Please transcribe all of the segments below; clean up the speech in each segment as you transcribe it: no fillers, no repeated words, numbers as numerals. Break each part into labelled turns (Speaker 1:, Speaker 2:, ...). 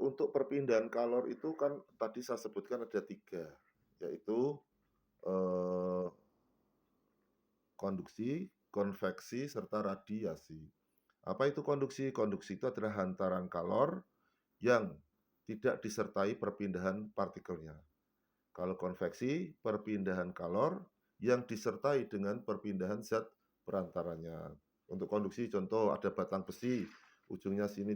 Speaker 1: Untuk perpindahan kalor itu kan tadi saya sebutkan ada 3, yaitu, eee, konduksi, konveksi, serta radiasi. Apa itu konduksi? Konduksi itu adalah hantaran kalor yang tidak disertai perpindahan partikelnya. Kalau konveksi, perpindahan kalor yang disertai dengan perpindahan zat perantaranya. Untuk konduksi contoh ada batang besi, ujungnya sini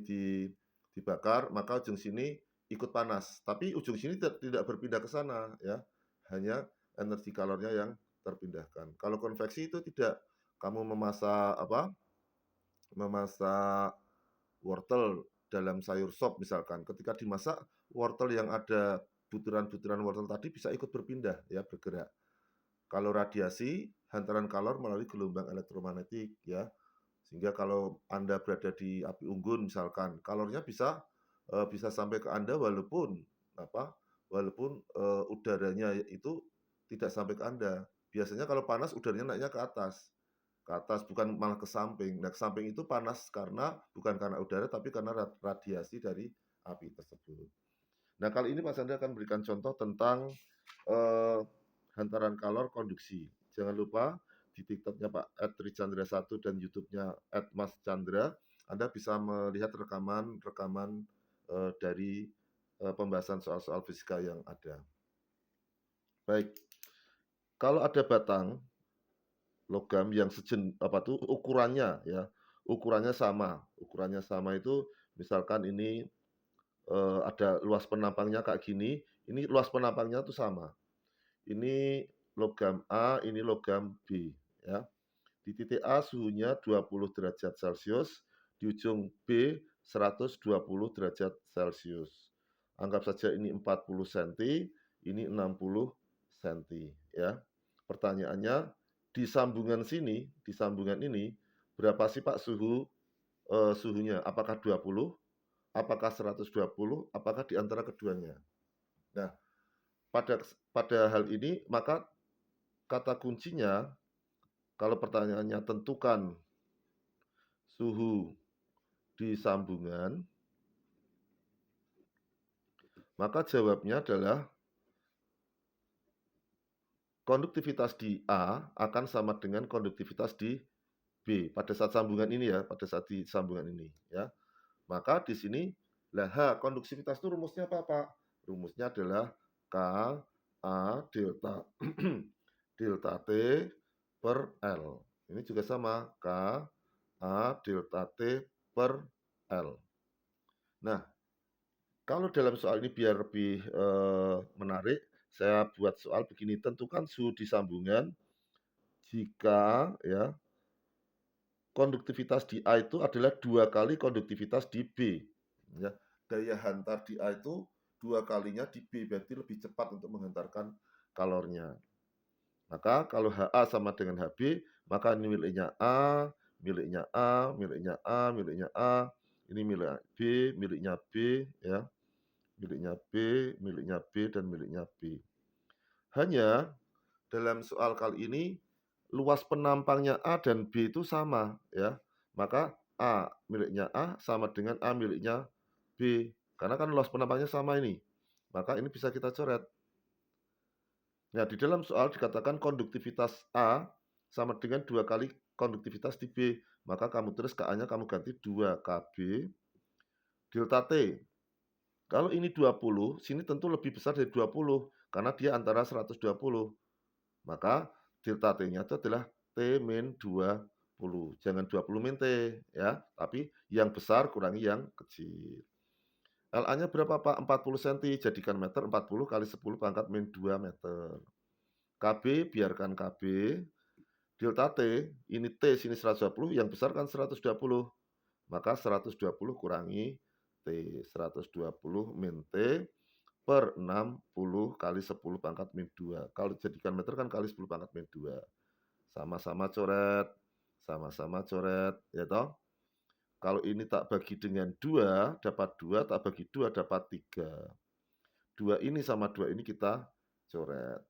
Speaker 1: dibakar, maka ujung sini ikut panas, tapi ujung sini tidak berpindah ke sana ya, hanya energi kalornya yang terpindahkan. Kalau konveksi itu tidak, kamu memasak wortel dalam sayur sop misalkan, ketika dimasak wortel yang ada butiran-butiran wortel tadi bisa ikut berpindah ya, bergerak. Kalau radiasi, hantaran kalor melalui gelombang elektromagnetik ya. Sehingga kalau Anda berada di api unggun misalkan, kalornya bisa sampai ke Anda walaupun udaranya itu tidak sampai ke Anda. Biasanya kalau panas udaranya naiknya ke atas bukan malah ke samping. Nah, ke samping itu panas bukan karena udara tapi karena radiasi dari api tersebut. Nah, kali ini Mas Andra akan berikan contoh tentang, eee, hantaran kalor konduksi. Jangan lupa di TikTok-nya Pak @Trichandra1 dan YouTube-nya @Mas Chandra, Anda bisa melihat rekaman-rekaman, dari, pembahasan soal-soal fisika yang ada. Baik, kalau ada batang logam yang ukurannya ya, ukurannya sama itu misalkan ini, ada luas penampangnya kayak gini, ini luas penampangnya tuh sama. Ini logam A, ini logam B, ya. Di titik A suhunya 20 derajat Celcius, di ujung B 120 derajat Celcius. Anggap saja ini 40 senti, ini 60 senti, ya. Pertanyaannya, di sambungan ini, berapa sih Pak suhunya? Apakah 20? Apakah 120? Apakah di antara keduanya? Nah, pada hal ini maka kata kuncinya kalau pertanyaannya tentukan suhu di sambungan, maka jawabnya adalah konduktivitas di A akan sama dengan konduktivitas di B pada saat sambungan ini ya, pada saat di sambungan ini ya. Maka di sini lah konduktivitas itu rumusnya apa, Pak? Rumusnya adalah K A delta delta T per L. Ini juga sama, K A delta T per L. Nah, kalau dalam soal ini biar lebih, menarik, saya buat soal begini, tentukan suhu di sambungan jika ya, konduktivitas di A itu adalah 2 kali konduktivitas di B, ya. Daya hantar di A itu 2 kalinya di B, berarti lebih cepat untuk menghantarkan kalornya. Maka kalau HA sama dengan HB, maka ini miliknya A, miliknya A, miliknya A, miliknya A, ini milik B, miliknya B, ya. Miliknya B, miliknya B, dan miliknya B. Hanya dalam soal kali ini luas penampangnya A dan B itu sama ya. Maka A miliknya A sama dengan A miliknya B. Karena kan luas penampangnya sama ini. Maka ini bisa kita coret. Nah, di dalam soal dikatakan konduktivitas A sama dengan 2 kali konduktivitas di B. Maka kamu tulis KA-nya kamu ganti 2 KB delta T. Kalau ini 20, sini tentu lebih besar dari 20 karena dia antara 120. Maka delta T-nya itu adalah T min 20. Jangan 20 min T ya, tapi yang besar kurangi yang kecil. LA-nya berapa Pak? 40 cm, jadikan meter 40 kali 10 pangkat min 2 meter. KB biarkan KB. Delta T, ini T sini 120, yang besar kan 120. Maka 120 kurangi T, 120 min T per 60 kali 10 pangkat min 2. Kalau jadikan meter kan kali 10 pangkat min 2. Sama-sama coret, ya toh. Kalau ini tak bagi dengan 2, dapat 2, tak bagi 2, dapat 3. 2 ini sama 2 ini kita coret.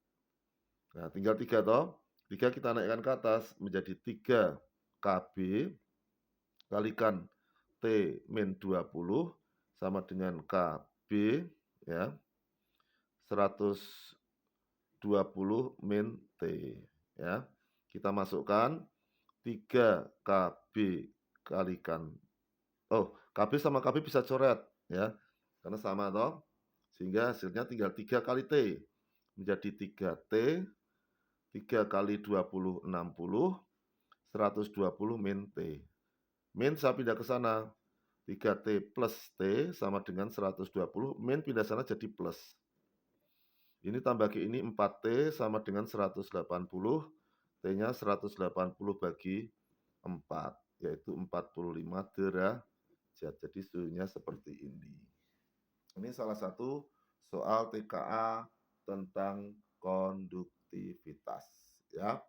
Speaker 1: Nah, tinggal 3 toh. 3 kita naikkan ke atas menjadi 3 KB kalikan T min 20 sama dengan KB ya. 120 min T ya. Kita masukkan 3 KB kalikan KB sama KB bisa coret ya. Karena sama toh. Sehingga hasilnya tinggal 3 kali T. Menjadi 3T, 3 kali 20, 60, 120 min T. Min saya pindah ke sana. 3T plus T sama dengan 120. Min pindah sana jadi plus. Ini tambah ke ini 4T sama dengan 180. T-nya 180 bagi 4. Yaitu 45 derajat. Jadi suhunya seperti ini. Ini salah satu soal TKA tentang konduktivitas. Ya.